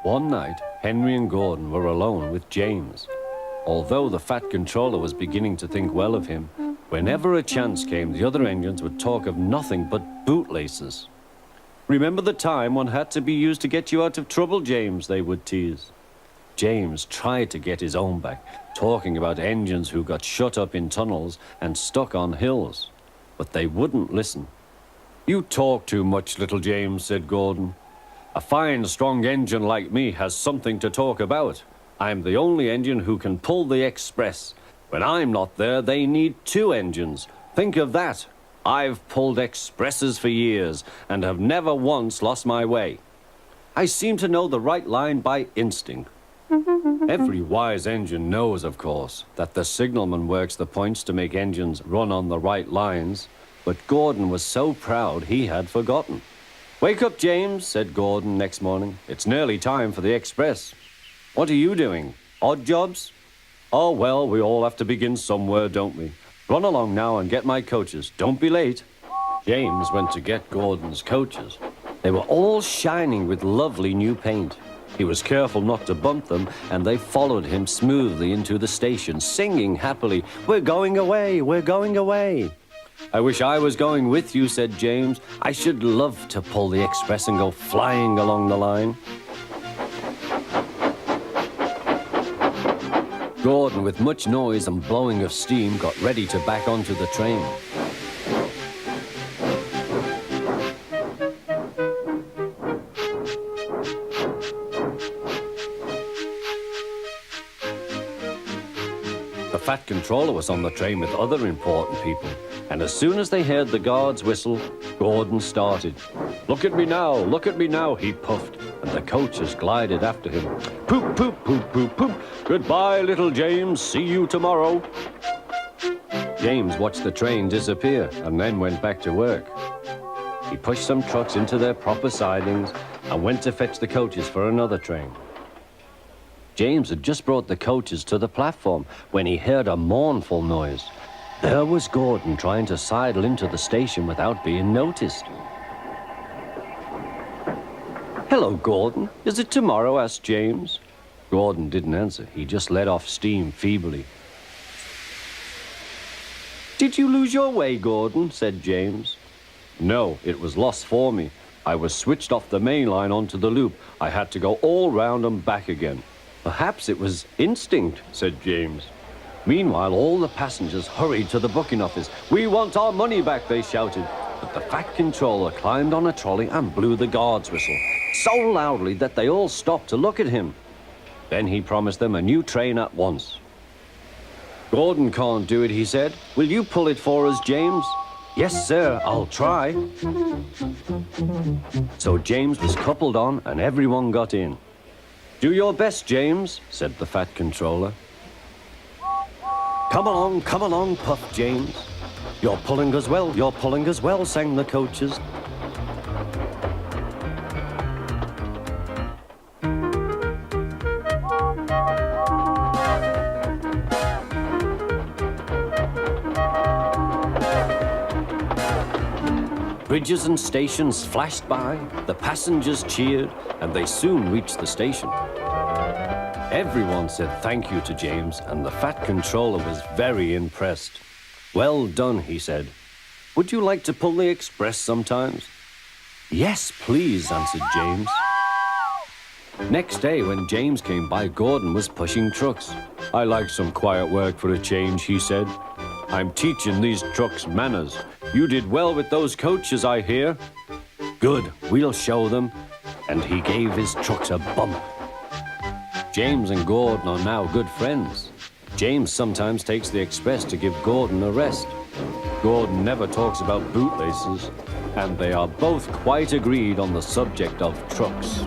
One night, Henry and Gordon were alone with James. Although the Fat Controller was beginning to think well of him, whenever a chance came, the other engines would talk of nothing but bootlaces. "Remember the time one had to be used to get you out of trouble, James?" they would tease. James tried to get his own back, talking about engines who got shut up in tunnels and stuck on hills. But they wouldn't listen. "You talk too much, little James," said Gordon. "A fine, strong engine like me has something to talk about. I'm the only engine who can pull the express. When I'm not there, they need two engines. Think of that. I've pulled expresses for years and have never once lost my way. I seem to know the right line by instinct." Every wise engine knows, of course, that the signalman works the points to make engines run on the right lines, but Gordon was so proud he had forgotten. "Wake up, James," said Gordon next morning. "It's nearly time for the express." "What are you doing? Odd jobs?" "Oh, well, we all have to begin somewhere, don't we? Run along now and get my coaches. Don't be late." James went to get Gordon's coaches. They were all shining with lovely new paint. He was careful not to bump them, and they followed him smoothly into the station, singing happily, "We're going away, we're going away." "I wish I was going with you," said James. "I should love to pull the express and go flying along the line." Gordon, with much noise and blowing of steam, got ready to back onto the train. The Fat Controller was on the train with other important people, and as soon as they heard the guard's whistle, Gordon started. Look at me now," he puffed, and the coaches glided after him. "Poop, poop, poop, poop, poop. Goodbye, little James. See you tomorrow." James watched the train disappear and then went back to work. He pushed some trucks into their proper sidings and went to fetch the coaches for another train. James had just brought the coaches to the platform when he heard a mournful noise. There was Gordon trying to sidle into the station without being noticed. "Hello, Gordon. Is it tomorrow?" asked James. Gordon didn't answer. He just let off steam feebly. "Did you lose your way, Gordon?" said James. "No, it was lost for me. I was switched off the main line onto the loop. I had to go all round and back again." "Perhaps it was instinct," said James. Meanwhile, all the passengers hurried to the booking office. "We want our money back," they shouted. But the Fat Controller climbed on a trolley and blew the guard's whistle, so loudly that they all stopped to look at him. Then he promised them a new train at once. "Gordon can't do it," he said. "Will you pull it for us, James?" "Yes, sir, I'll try." So James was coupled on and everyone got in. "Do your best, James," said the Fat Controller. Come along, puffed James. You're pulling as well, sang the coaches. Bridges and stations flashed by, the passengers cheered, and they soon reached the station. Everyone said thank you to James, and the Fat Controller was very impressed. "Well done," he said. "Would you like to pull the express sometimes?" "Yes, please," answered James. Next day, when James came by, Gordon was pushing trucks. "I like some quiet work for a change," he said. "I'm teaching these trucks manners. You did well with those coaches, I hear." "Good, we'll show them." And he gave his trucks a bump. James and Gordon are now good friends. James sometimes takes the express to give Gordon a rest. Gordon never talks about bootlaces, and they are both quite agreed on the subject of trucks.